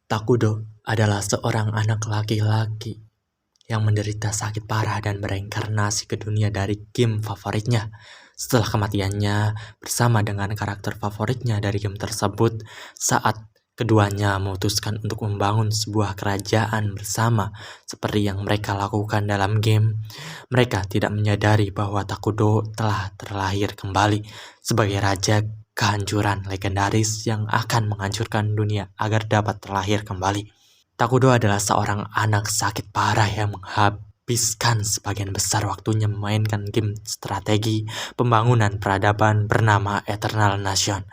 Takudo adalah seorang anak laki-laki yang menderita sakit parah dan bereinkarnasi ke dunia dari game favoritnya. Setelah kematiannya bersama dengan karakter favoritnya dari game tersebut, saat keduanya memutuskan untuk membangun sebuah kerajaan bersama seperti yang mereka lakukan dalam game, mereka tidak menyadari bahwa Takudo telah terlahir kembali sebagai raja kehancuran legendaris yang akan menghancurkan dunia agar dapat terlahir kembali. Takudo adalah seorang anak sakit parah yang menghabiskan sebagian besar waktunya memainkan game strategi pembangunan peradaban bernama Eternal Nation.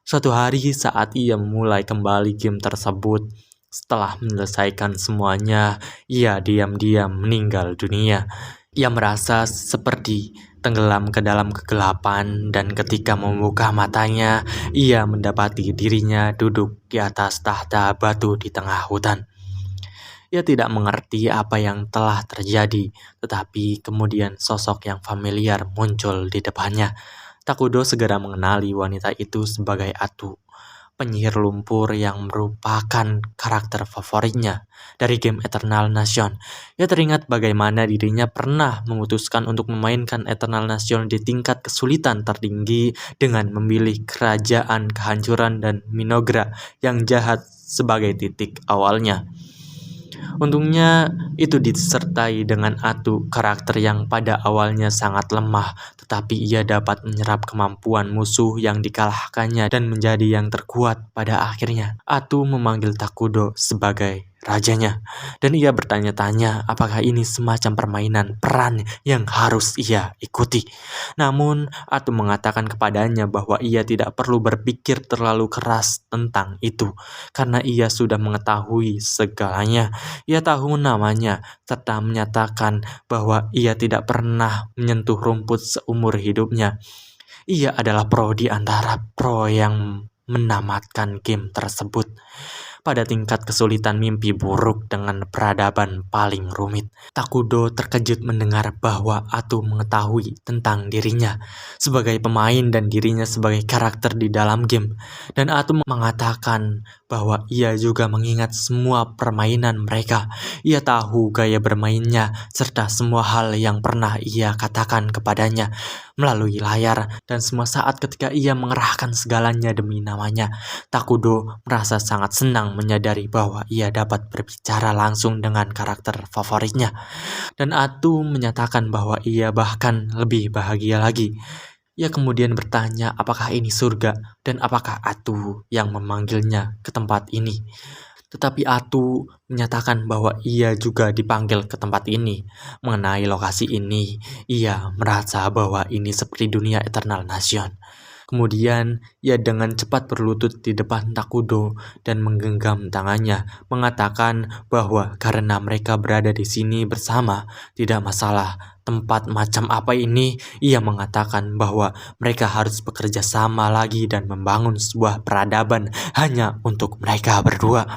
Suatu hari saat ia memulai kembali game tersebut, setelah menyelesaikan semuanya, ia diam-diam meninggal dunia. Ia merasa seperti tenggelam ke dalam kegelapan, dan ketika membuka matanya, ia mendapati dirinya duduk di atas tahta batu di tengah hutan. Ia tidak mengerti apa yang telah terjadi, tetapi kemudian sosok yang familiar muncul di depannya. Takudo segera mengenali wanita itu sebagai Atu, penyihir lumpur yang merupakan karakter favoritnya dari game Eternal Nation. Ia teringat bagaimana dirinya pernah memutuskan untuk memainkan Eternal Nation di tingkat kesulitan tertinggi dengan memilih kerajaan kehancuran dan Minogra yang jahat sebagai titik awalnya. Untungnya itu disertai dengan Atu, karakter yang pada awalnya sangat lemah, tetapi ia dapat menyerap kemampuan musuh yang dikalahkannya dan menjadi yang terkuat pada akhirnya. Atu memanggil Takudo sebagai rajanya, dan ia bertanya-tanya apakah ini semacam permainan peran yang harus ia ikuti. Namun, Atu mengatakan kepadanya bahwa ia tidak perlu berpikir terlalu keras tentang itu, karena ia sudah mengetahui segalanya. Ia tahu namanya, serta menyatakan bahwa ia tidak pernah menyentuh rumput seumur hidupnya. Ia adalah pro di antara pro yang menamatkan game tersebut pada tingkat kesulitan mimpi buruk dengan peradaban paling rumit. Takudo terkejut mendengar bahwa Atu mengetahui tentang dirinya sebagai pemain dan dirinya sebagai karakter di dalam game. Dan Atu mengatakan bahwa ia juga mengingat semua permainan mereka. Ia tahu gaya bermainnya serta semua hal yang pernah ia katakan kepadanya melalui layar, dan semua saat ketika ia mengerahkan segalanya demi namanya. Takudo merasa sangat senang menyadari bahwa ia dapat berbicara langsung dengan karakter favoritnya. Dan Atu menyatakan bahwa ia bahkan lebih bahagia lagi. Ia kemudian bertanya apakah ini surga dan apakah Atu yang memanggilnya ke tempat ini. Tetapi Atu menyatakan bahwa ia juga dipanggil ke tempat ini. Mengenai lokasi ini, ia merasa bahwa ini seperti dunia Eternal Nation. Kemudian, ia dengan cepat berlutut di depan Takudo dan menggenggam tangannya, mengatakan bahwa karena mereka berada di sini bersama, tidak masalah tempat macam apa ini. Ia mengatakan bahwa mereka harus bekerja sama lagi dan membangun sebuah peradaban hanya untuk mereka berdua.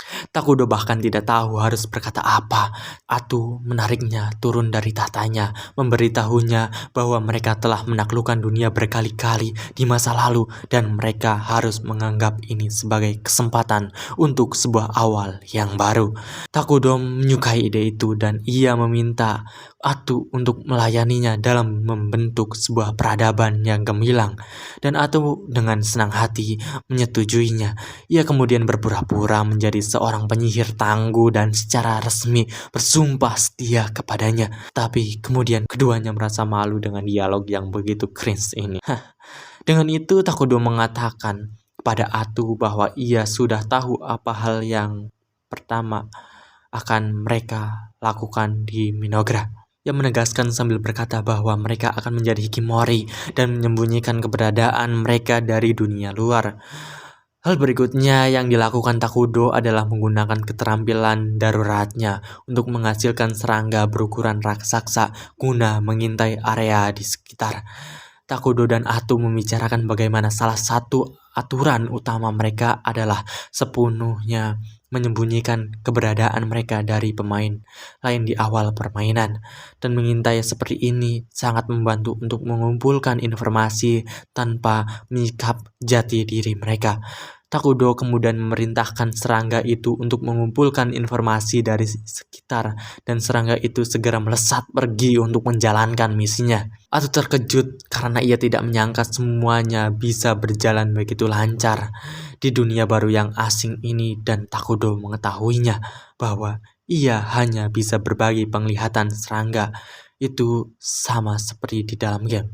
Takudo bahkan tidak tahu harus berkata apa. Atu menariknya turun dari tahtanya, memberitahunya bahwa mereka telah menaklukkan dunia berkali-kali di masa lalu dan mereka harus menganggap ini sebagai kesempatan untuk sebuah awal yang baru. Takudo menyukai ide itu dan ia meminta Atu untuk melayaninya dalam membentuk sebuah peradaban yang gemilang. Dan Atu dengan senang hati menyetujuinya. Ia kemudian berpura-pura menjadi seorang penyihir tangguh dan secara resmi bersumpah setia kepadanya. Tapi kemudian keduanya merasa malu dengan dialog yang begitu cringe ini. Dengan itu Takudo mengatakan kepada Atu bahwa ia sudah tahu apa hal yang pertama akan mereka lakukan di Minogra. Ia menegaskan sambil berkata bahwa mereka akan menjadi hikimori dan menyembunyikan keberadaan mereka dari dunia luar. Hal berikutnya yang dilakukan Takudo adalah menggunakan keterampilan daruratnya untuk menghasilkan serangga berukuran raksasa guna mengintai area di sekitar. Takudo dan Atu membicarakan bagaimana salah satu aturan utama mereka adalah sepenuhnya menyembunyikan keberadaan mereka dari pemain lain di awal permainan, dan mengintai seperti ini sangat membantu untuk mengumpulkan informasi tanpa menyikap jati diri mereka. Takudo kemudian memerintahkan serangga itu untuk mengumpulkan informasi dari sekitar dan serangga itu segera melesat pergi untuk menjalankan misinya. Atu terkejut karena ia tidak menyangka semuanya bisa berjalan begitu lancar di dunia baru yang asing ini, dan Takudo mengetahuinya bahwa ia hanya bisa berbagi penglihatan serangga itu sama seperti di dalam game.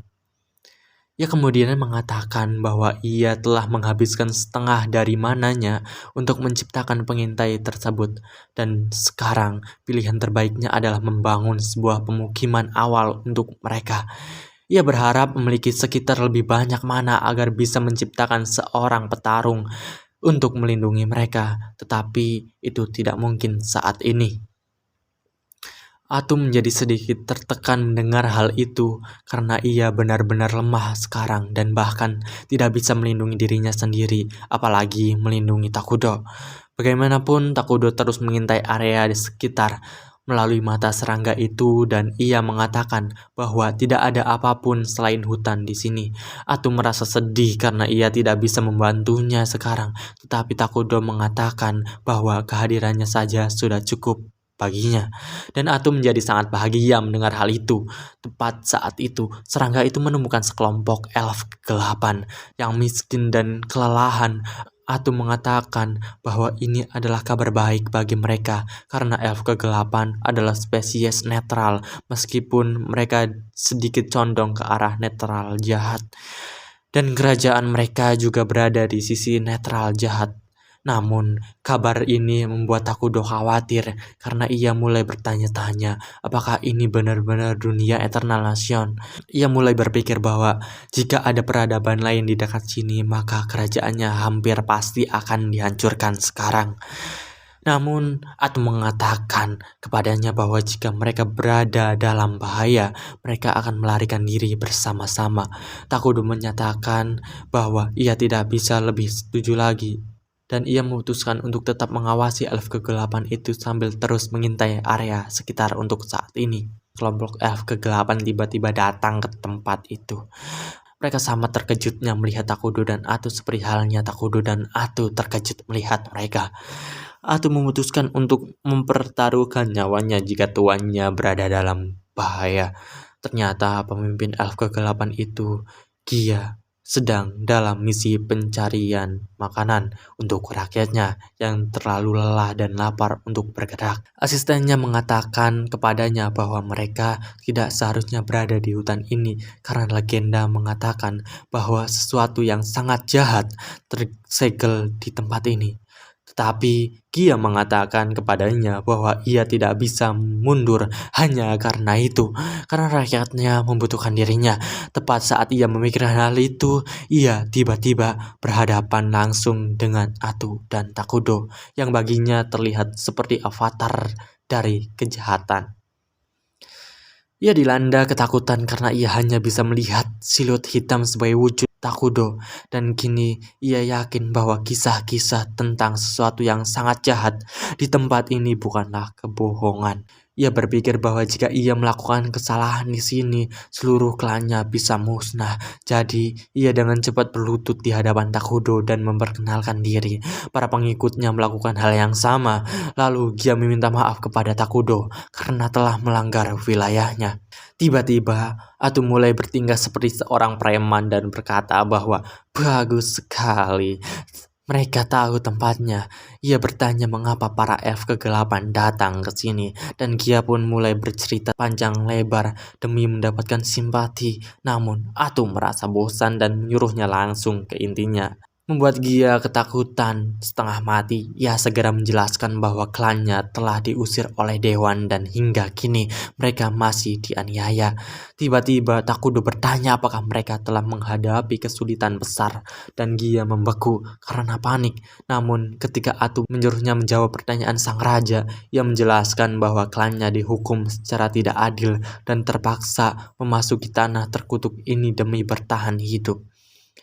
Ia kemudian mengatakan bahwa ia telah menghabiskan setengah dari mananya untuk menciptakan pengintai tersebut, dan sekarang pilihan terbaiknya adalah membangun sebuah pemukiman awal untuk mereka. Ia berharap memiliki sekitar lebih banyak mana agar bisa menciptakan seorang petarung untuk melindungi mereka, tetapi itu tidak mungkin saat ini. Atu menjadi sedikit tertekan mendengar hal itu karena ia benar-benar lemah sekarang dan bahkan tidak bisa melindungi dirinya sendiri, apalagi melindungi Takudo. Bagaimanapun, Takudo terus mengintai area di sekitar melalui mata serangga itu, dan ia mengatakan bahwa tidak ada apapun selain hutan di sini. Atu merasa sedih karena ia tidak bisa membantunya sekarang, tetapi Takudo mengatakan bahwa kehadirannya saja sudah cukup baginya. Dan Atu menjadi sangat bahagia mendengar hal itu. Tepat saat itu, serangga itu menemukan sekelompok elf kegelapan yang miskin dan kelelahan. Atu mengatakan bahwa ini adalah kabar baik bagi mereka karena elf kegelapan adalah spesies netral, meskipun mereka sedikit condong ke arah netral jahat. Dan kerajaan mereka juga berada di sisi netral jahat. Namun, kabar ini membuat Takudo khawatir karena ia mulai bertanya-tanya apakah ini benar-benar dunia Eternal Nation. Ia mulai berpikir bahwa jika ada peradaban lain di dekat sini, maka kerajaannya hampir pasti akan dihancurkan sekarang. Namun, Atu mengatakan kepadanya bahwa jika mereka berada dalam bahaya, mereka akan melarikan diri bersama-sama. Takudo menyatakan bahwa ia tidak bisa lebih setuju lagi, dan ia memutuskan untuk tetap mengawasi elf kegelapan itu sambil terus mengintai area sekitar untuk saat ini. Kelompok elf kegelapan tiba-tiba datang ke tempat itu. Mereka sama terkejutnya melihat Takudo dan Atu seperti halnya Takudo dan Atu terkejut melihat mereka. Atu memutuskan untuk mempertaruhkan nyawanya jika tuannya berada dalam bahaya. Ternyata pemimpin elf kegelapan itu, Gia, sedang dalam misi pencarian makanan untuk rakyatnya yang terlalu lelah dan lapar untuk bergerak. Asistennya mengatakan kepadanya bahwa mereka tidak seharusnya berada di hutan ini karena legenda mengatakan bahwa sesuatu yang sangat jahat tersegel di tempat ini. Tetapi Gia mengatakan kepadanya bahwa ia tidak bisa mundur hanya karena itu, karena rakyatnya membutuhkan dirinya. Tepat saat ia memikirkan hal itu, ia tiba-tiba berhadapan langsung dengan Atu dan Takudo yang baginya terlihat seperti avatar dari kejahatan. Ia dilanda ketakutan karena ia hanya bisa melihat siluet hitam sebagai wujud Takudo, dan kini ia yakin bahwa kisah-kisah tentang sesuatu yang sangat jahat di tempat ini bukanlah kebohongan. Ia berpikir bahwa jika ia melakukan kesalahan di sini, seluruh klannya bisa musnah. Jadi, ia dengan cepat berlutut di hadapan Takudo dan memperkenalkan diri. Para pengikutnya melakukan hal yang sama. Lalu, Gia meminta maaf kepada Takudo karena telah melanggar wilayahnya. Tiba-tiba, Atu mulai bertingkah seperti seorang preman dan berkata bahwa bagus sekali. Mereka tahu tempatnya. Ia bertanya mengapa para elf kegelapan datang ke sini, dan Gia pun mulai bercerita panjang lebar demi mendapatkan simpati. Namun, Atu merasa bosan dan menyuruhnya langsung ke intinya. Membuat Gia ketakutan setengah mati, ia segera menjelaskan bahwa klannya telah diusir oleh Dewan dan hingga kini mereka masih dianiaya. Tiba-tiba Takudo bertanya apakah mereka telah menghadapi kesulitan besar, dan Gia membeku karena panik. Namun ketika Atu menyuruhnya menjawab pertanyaan sang raja, ia menjelaskan bahwa klannya dihukum secara tidak adil dan terpaksa memasuki tanah terkutuk ini demi bertahan hidup.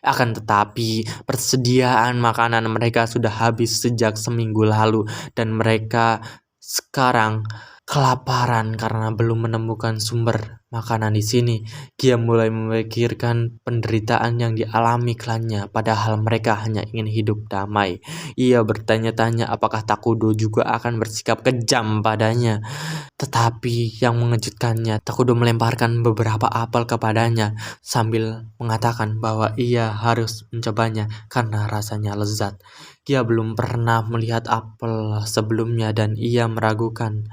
Akan tetapi, persediaan makanan mereka sudah habis sejak seminggu lalu dan mereka sekarang kelaparan karena belum menemukan sumber makanan di sini. Gia mulai memikirkan penderitaan yang dialami klannya, padahal mereka hanya ingin hidup damai. Ia bertanya-tanya apakah Takudo juga akan bersikap kejam padanya. Tetapi yang mengejutkannya, Takudo melemparkan beberapa apel kepadanya sambil mengatakan bahwa ia harus mencobanya karena rasanya lezat. Dia belum pernah melihat apel sebelumnya dan ia meragukan.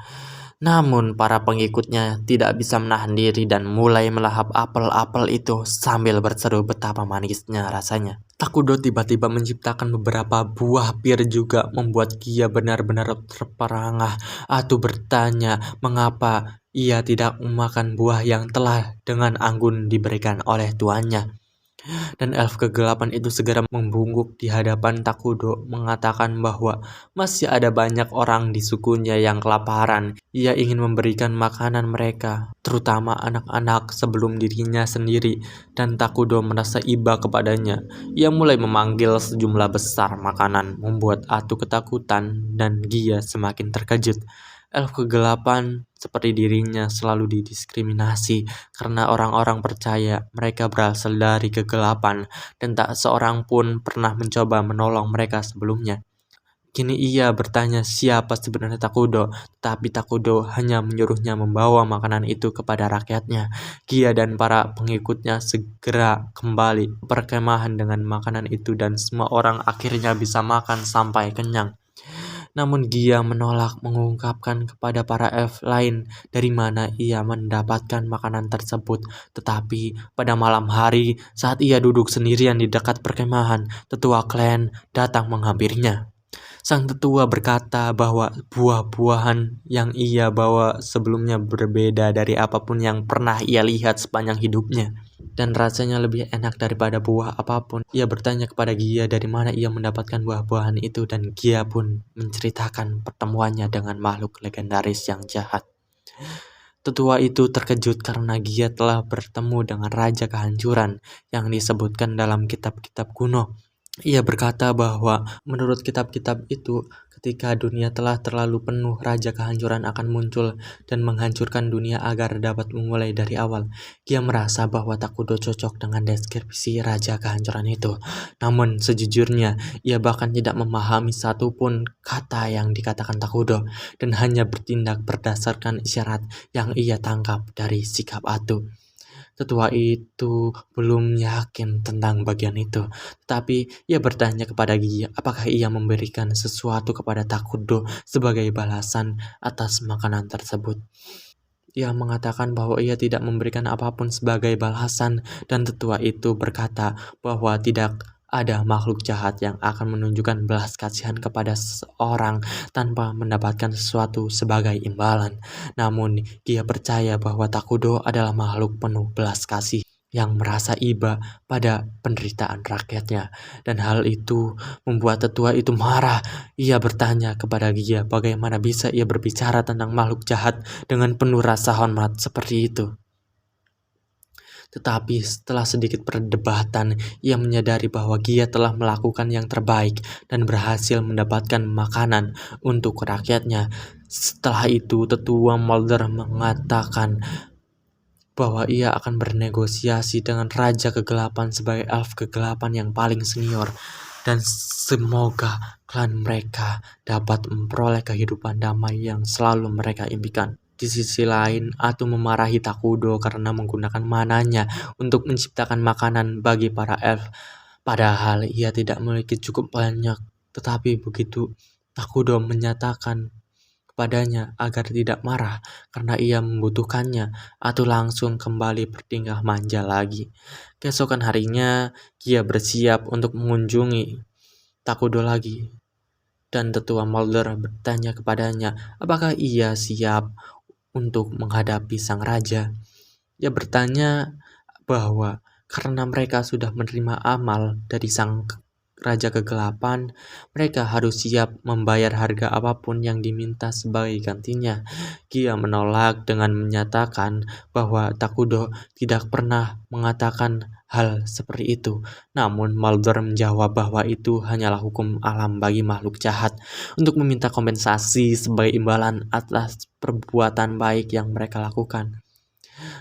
Namun para pengikutnya tidak bisa menahan diri dan mulai melahap apel-apel itu sambil berseru betapa manisnya rasanya. Takudo tiba-tiba menciptakan beberapa buah pir juga membuat Gia benar-benar terperangah. Atu bertanya mengapa ia tidak memakan buah yang telah dengan anggun diberikan oleh tuannya. Dan elf kegelapan itu segera membungkuk di hadapan Takudo, mengatakan bahwa masih ada banyak orang di sukunya yang kelaparan. Ia ingin memberikan makanan mereka, terutama anak-anak sebelum dirinya sendiri, dan Takudo merasa iba kepadanya. Ia mulai memanggil sejumlah besar makanan, membuat Atu ketakutan dan Gia semakin terkejut. Elf kegelapan seperti dirinya selalu didiskriminasi karena orang-orang percaya mereka berasal dari kegelapan dan tak seorang pun pernah mencoba menolong mereka sebelumnya. Kini ia bertanya siapa sebenarnya Takudo, tapi Takudo hanya menyuruhnya membawa makanan itu kepada rakyatnya. Gia dan para pengikutnya segera kembali ke perkemahan dengan makanan itu dan semua orang akhirnya bisa makan sampai kenyang. Namun Gia menolak mengungkapkan kepada para elf lain dari mana ia mendapatkan makanan tersebut. Tetapi pada malam hari saat ia duduk sendirian di dekat perkemahan, tetua klan datang menghampirinya. Sang tetua berkata bahwa buah-buahan yang ia bawa sebelumnya berbeda dari apapun yang pernah ia lihat sepanjang hidupnya. Dan rasanya lebih enak daripada buah apapun. Ia bertanya kepada Gia dari mana ia mendapatkan buah-buahan itu dan Gia pun menceritakan pertemuannya dengan makhluk legendaris yang jahat. Tetua itu terkejut karena Gia telah bertemu dengan Raja Kehancuran yang disebutkan dalam kitab-kitab kuno. Ia berkata bahwa menurut kitab-kitab itu, ketika dunia telah terlalu penuh, Raja Kehancuran akan muncul dan menghancurkan dunia agar dapat memulai dari awal. Dia merasa bahwa Takudo cocok dengan deskripsi Raja Kehancuran itu. Namun sejujurnya, ia bahkan tidak memahami satupun kata yang dikatakan Takudo dan hanya bertindak berdasarkan isyarat yang ia tangkap dari sikap Atu. Tetua itu belum yakin tentang bagian itu, tetapi ia bertanya kepada Gia apakah ia memberikan sesuatu kepada Takudo sebagai balasan atas makanan tersebut. Ia mengatakan bahwa ia tidak memberikan apapun sebagai balasan dan tetua itu berkata bahwa tidak ada makhluk jahat yang akan menunjukkan belas kasihan kepada seseorang tanpa mendapatkan sesuatu sebagai imbalan. Namun, dia percaya bahwa Takudo adalah makhluk penuh belas kasih yang merasa iba pada penderitaan rakyatnya. Dan hal itu membuat tetua itu marah. Ia bertanya kepada Gia bagaimana bisa ia berbicara tentang makhluk jahat dengan penuh rasa hormat seperti itu. Tetapi setelah sedikit perdebatan, ia menyadari bahwa Gia telah melakukan yang terbaik dan berhasil mendapatkan makanan untuk rakyatnya. Setelah itu, tetua Mulder mengatakan bahwa ia akan bernegosiasi dengan Raja Kegelapan sebagai elf kegelapan yang paling senior. Dan semoga klan mereka dapat memperoleh kehidupan damai yang selalu mereka impikan. Di sisi lain, Atu memarahi Takudo karena menggunakan mananya untuk menciptakan makanan bagi para elf. Padahal ia tidak memiliki cukup banyak. Tetapi begitu Takudo menyatakan kepadanya agar tidak marah karena ia membutuhkannya, Atu langsung kembali bertingkah manja lagi. Keesokan harinya, Gia bersiap untuk mengunjungi Takudo lagi. Dan tetua Mulder bertanya kepadanya apakah ia siap untuk menghadapi sang raja. Ia bertanya bahwa karena mereka sudah menerima amal dari sang Raja Kegelapan, mereka harus siap membayar harga apapun yang diminta sebagai gantinya. Gia menolak dengan menyatakan bahwa Takudo tidak pernah mengatakan hal seperti itu. Namun Mulder menjawab bahwa itu hanyalah hukum alam bagi makhluk jahat untuk meminta kompensasi sebagai imbalan atas perbuatan baik yang mereka lakukan.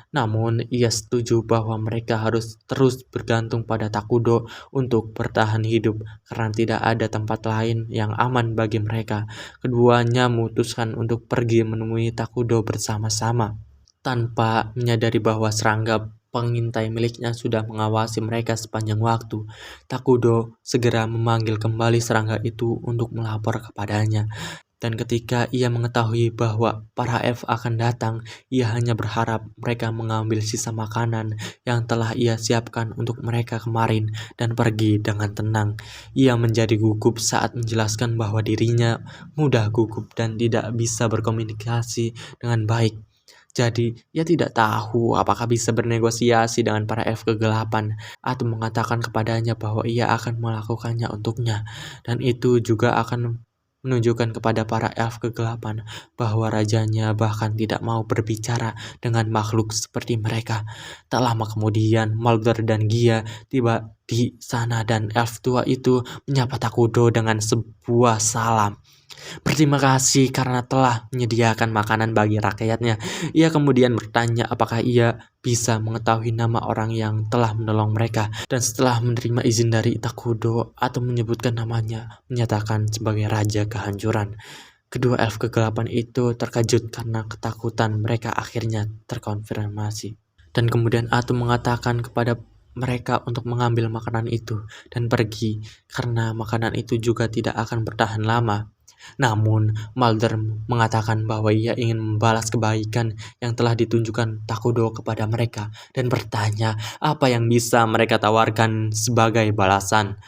Namun, ia setuju bahwa mereka harus terus bergantung pada Takudo untuk bertahan hidup karena tidak ada tempat lain yang aman bagi mereka. Keduanya memutuskan untuk pergi menemui Takudo bersama-sama. Tanpa menyadari bahwa serangga pengintai miliknya sudah mengawasi mereka sepanjang waktu, Takudo segera memanggil kembali serangga itu untuk melapor kepadanya. Dan ketika ia mengetahui bahwa para elf akan datang, ia hanya berharap mereka mengambil sisa makanan yang telah ia siapkan untuk mereka kemarin dan pergi dengan tenang. Ia menjadi gugup saat menjelaskan bahwa dirinya mudah gugup dan tidak bisa berkomunikasi dengan baik. Jadi, ia tidak tahu apakah bisa bernegosiasi dengan para elf kegelapan atau mengatakan kepadanya bahwa ia akan melakukannya untuknya. Dan itu juga akan menunjukkan kepada para elf kegelapan bahwa rajanya bahkan tidak mau berbicara dengan makhluk seperti mereka. Tak lama kemudian, Mulder dan Gia tiba di sana dan elf tua itu menyapa Takudo dengan sebuah salam. Berterima kasih karena telah menyediakan makanan bagi rakyatnya. Ia kemudian bertanya apakah ia bisa mengetahui nama orang yang telah menolong mereka. Dan setelah menerima izin dari Takudo atau menyebutkan namanya, menyatakan sebagai Raja Kehancuran. Kedua elf kegelapan itu terkejut karena ketakutan mereka akhirnya terkonfirmasi. Dan kemudian Atu mengatakan kepada mereka untuk mengambil makanan itu dan pergi karena makanan itu juga tidak akan bertahan lama. Namun, Mulder mengatakan bahwa ia ingin membalas kebaikan yang telah ditunjukkan Takudo kepada mereka dan bertanya apa yang bisa mereka tawarkan sebagai balasan.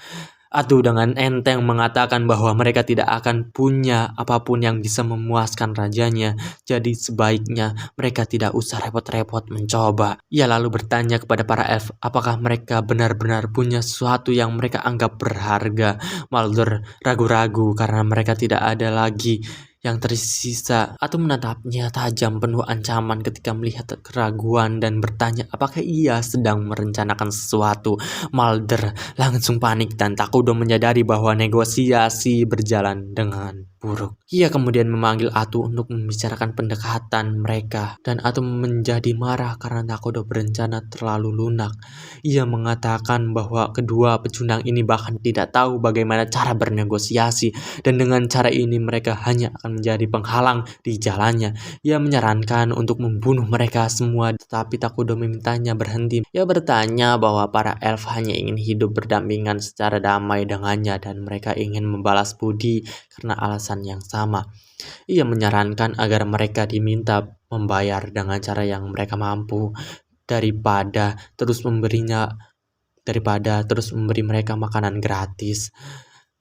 Atu dengan enteng mengatakan bahwa mereka tidak akan punya apapun yang bisa memuaskan rajanya, jadi sebaiknya mereka tidak usah repot-repot mencoba. Ia lalu bertanya kepada para elf apakah mereka benar-benar punya sesuatu yang mereka anggap berharga. Mulder ragu-ragu karena mereka tidak ada lagi yang tersisa atau menatapnya tajam penuh ancaman ketika melihat keraguan dan bertanya apakah ia sedang merencanakan sesuatu. Mulder langsung panik dan Takudo menyadari bahwa negosiasi berjalan dengan buruk. Ia kemudian memanggil Atu untuk membicarakan pendekatan mereka dan Atu menjadi marah karena Takudo berencana terlalu lunak. Ia mengatakan bahwa kedua pecundang ini bahkan tidak tahu bagaimana cara bernegosiasi dan dengan cara ini mereka hanya akan menjadi penghalang di jalannya. Ia menyarankan untuk membunuh mereka semua, tetapi Takudo memintanya berhenti. Ia bertanya bahwa para elf hanya ingin hidup berdampingan secara damai dengannya dan mereka ingin membalas budi karena alasan yang sama. Ia menyarankan agar mereka diminta membayar dengan cara yang mereka mampu daripada terus memberi mereka makanan gratis.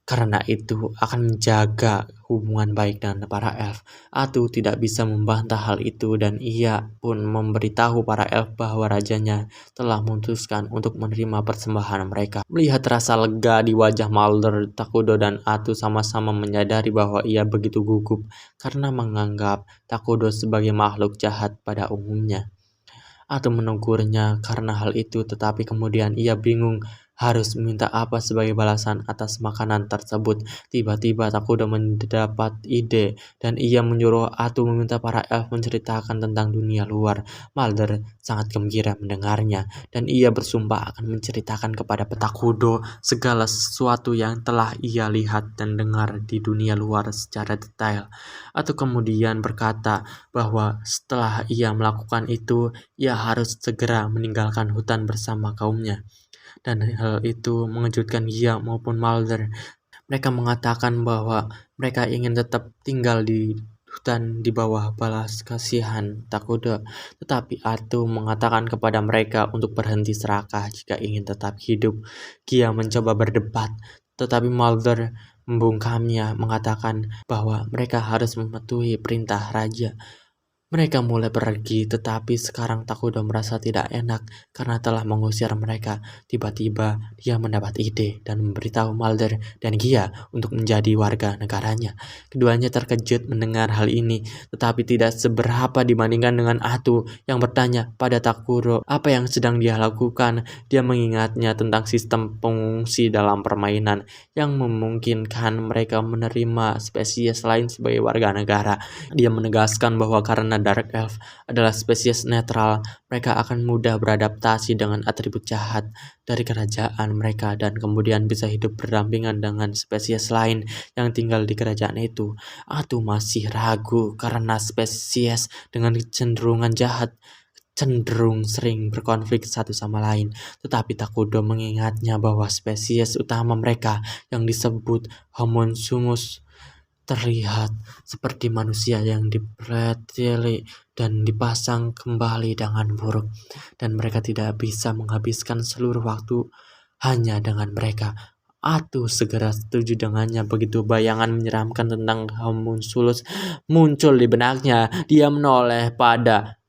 Karena itu akan menjaga hubungan baik dengan para elf. Atu tidak bisa membantah hal itu dan ia pun memberitahu para elf bahwa rajanya telah memutuskan untuk menerima persembahan mereka. Melihat rasa lega di wajah Mulder, Takudo dan Atu sama-sama menyadari bahwa ia begitu gugup karena menganggap Takudo sebagai makhluk jahat pada umumnya. Atu menegurnya karena hal itu, tetapi kemudian ia bingung harus meminta apa sebagai balasan atas makanan tersebut. Tiba-tiba Takudo mendapat ide dan ia menyuruh Atu meminta para elf menceritakan tentang dunia luar. Mulder sangat gembira mendengarnya dan ia bersumpah akan menceritakan kepada Takudo segala sesuatu yang telah ia lihat dan dengar di dunia luar secara detail. Atu kemudian berkata bahwa setelah ia melakukan itu, ia harus segera meninggalkan hutan bersama kaumnya. Dan hal itu mengejutkan Gia maupun Mulder. Mereka mengatakan bahwa mereka ingin tetap tinggal di hutan di bawah balas kasihan Takudo. Tetapi Atu mengatakan kepada mereka untuk berhenti serakah jika ingin tetap hidup. Gia mencoba berdebat, tetapi Mulder membungkamnya, mengatakan bahwa mereka harus mematuhi perintah raja. Mereka mulai pergi, tetapi sekarang Takudo merasa tidak enak karena telah mengusir mereka. Tiba-tiba dia mendapat ide dan memberitahu Mulder dan Gia untuk menjadi warga negaranya. Keduanya terkejut mendengar hal ini, tetapi tidak seberapa dibandingkan dengan Atu yang bertanya pada Takudo apa yang sedang dia lakukan. Dia mengingatnya tentang sistem pengungsi dalam permainan yang memungkinkan mereka menerima spesies lain sebagai warga negara. Dia menegaskan bahwa karena Dark Elf adalah spesies netral, mereka akan mudah beradaptasi dengan atribut jahat dari kerajaan mereka dan kemudian bisa hidup berdampingan dengan spesies lain yang tinggal di kerajaan itu. Atau masih ragu karena spesies dengan kecenderungan jahat cenderung sering berkonflik satu sama lain, tetapi Takudo mengingatnya bahwa spesies utama mereka yang disebut Homunculus terlihat seperti manusia yang dipreteli dan dipasang kembali dengan buruk, dan mereka tidak bisa menghabiskan seluruh waktu hanya dengan mereka. Atu segera setuju dengannya. Begitu bayangan menyeramkan tentang Homunculus muncul di benaknya, dia menoleh pada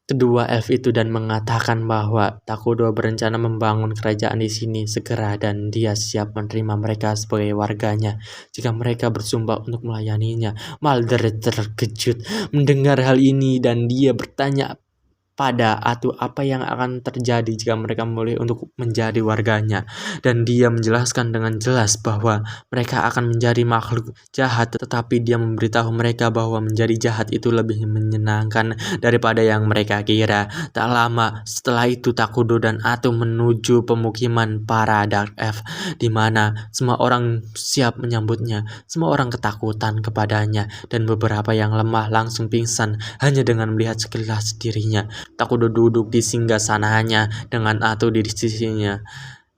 kedua elf itu dan mengatakan bahwa Takudo berencana membangun kerajaan di sini segera dan dia siap menerima mereka sebagai warganya jika mereka bersumpah untuk melayaninya. Mulder terkejut mendengar hal ini dan dia bertanya pada Atu apa yang akan terjadi jika mereka memilih untuk menjadi warganya, dan dia menjelaskan dengan jelas bahwa mereka akan menjadi makhluk jahat, tetapi dia memberitahu mereka bahwa menjadi jahat itu lebih menyenangkan daripada yang mereka kira. Tak lama setelah itu Takudo dan Atu menuju pemukiman para Dark Elf di mana semua orang siap menyambutnya. Semua orang ketakutan kepadanya dan beberapa yang lemah langsung pingsan hanya dengan melihat sekilas dirinya. Takudo duduk di singgasananya dengan Atu di sisinya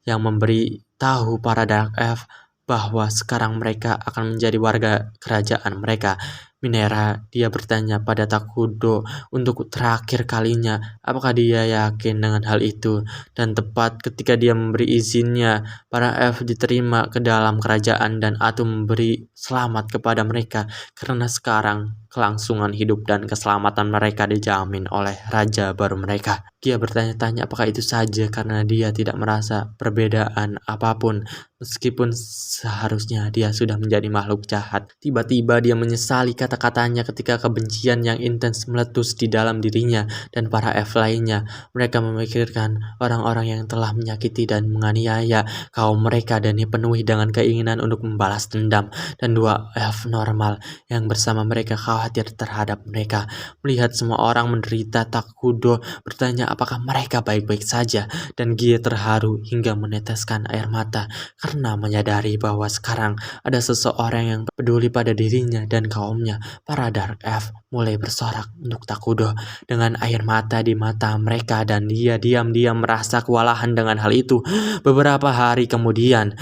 yang memberi tahu para Dark Elf bahwa sekarang mereka akan menjadi warga kerajaan mereka. Minera, dia bertanya pada Takudo untuk terakhir kalinya apakah dia yakin dengan hal itu, dan tepat ketika dia memberi izinnya, para elf diterima ke dalam kerajaan dan Atu memberi selamat kepada mereka karena sekarang kelangsungan hidup dan keselamatan mereka dijamin oleh raja baru mereka. Dia bertanya-tanya apakah itu saja karena dia tidak merasa perbedaan apapun meskipun seharusnya dia sudah menjadi makhluk jahat. Tiba-tiba dia menyesali kata-katanya ketika kebencian yang intens meletus di dalam dirinya dan para elf lainnya. Mereka memikirkan orang-orang yang telah menyakiti dan menganiaya kaum mereka dan dipenuhi dengan keinginan untuk membalas dendam, dan dua elf normal yang bersama mereka khawatir terhadap mereka. Melihat semua orang menderita, Takudo bertanya apakah mereka baik-baik saja, dan Gie terharu hingga meneteskan air mata karena menyadari bahwa sekarang ada seseorang yang peduli pada dirinya dan kaumnya. Para Dark Elf mulai bersorak untuk Takudo dengan air mata di mata mereka, dan dia diam-diam merasa kewalahan dengan hal itu. Beberapa hari kemudian,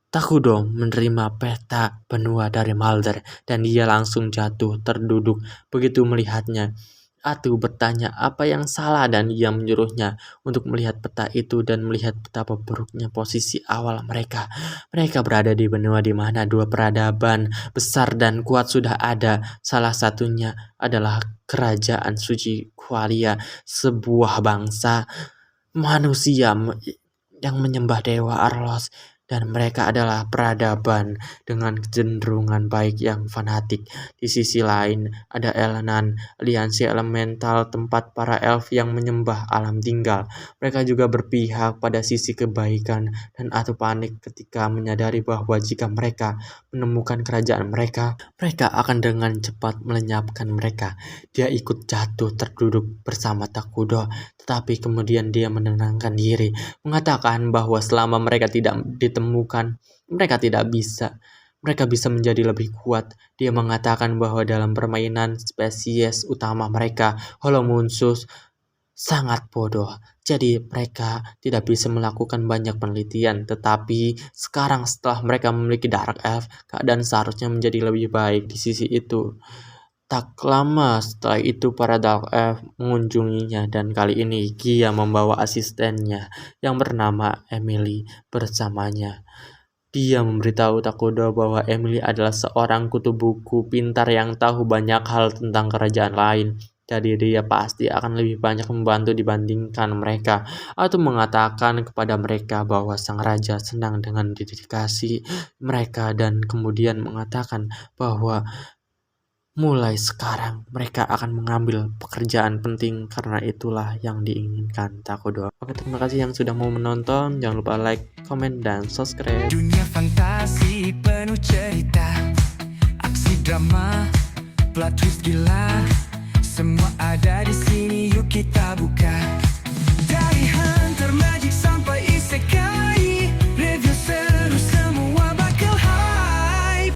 Takudo menerima peta benua dari Mulder dan dia langsung jatuh terduduk begitu melihatnya. Atu bertanya apa yang salah dan ia menyuruhnya untuk melihat peta itu dan melihat betapa buruknya posisi awal mereka. Mereka berada di benua di mana dua peradaban besar dan kuat sudah ada. Salah satunya adalah kerajaan suci Qualia, sebuah bangsa manusia yang menyembah dewa Arlos, dan mereka adalah peradaban dengan kecenderungan baik yang fanatik. Di sisi lain, ada Elnan, aliansi elemental tempat para elf yang menyembah alam tinggal. Mereka juga berpihak pada sisi kebaikan, dan Atu panik ketika menyadari bahwa jika mereka menemukan kerajaan mereka, mereka akan dengan cepat melenyapkan mereka. Dia ikut jatuh terduduk bersama Takudo, tetapi kemudian dia menenangkan diri, mengatakan bahwa selama mereka tidak ditemukan, mereka bisa menjadi lebih kuat. Dia mengatakan bahwa dalam permainan spesies utama mereka, Homunculus, sangat bodoh. Jadi mereka tidak bisa melakukan banyak penelitian. Tetapi sekarang setelah mereka memiliki Dark Elf, keadaan seharusnya menjadi lebih baik di sisi itu. Tak lama setelah itu para Dark Elf mengunjunginya, dan kali ini Gia membawa asistennya yang bernama Emily bersamanya. Dia memberitahu Takudo bahwa Emily adalah seorang kutu buku pintar yang tahu banyak hal tentang kerajaan lain. Jadi dia pasti akan lebih banyak membantu dibandingkan mereka, atau mengatakan kepada mereka bahwa sang raja senang dengan dedikasi mereka dan kemudian mengatakan bahwa mulai sekarang mereka akan mengambil pekerjaan penting karena itulah yang diinginkan Takodo. Oke, terima kasih yang sudah mau menonton. Jangan lupa like, komen, dan subscribe. Dunia fantasi penuh cerita, aksi drama, plot twist gila, semua ada di sini. Yuk kita buka dari Hunter Magic Sound.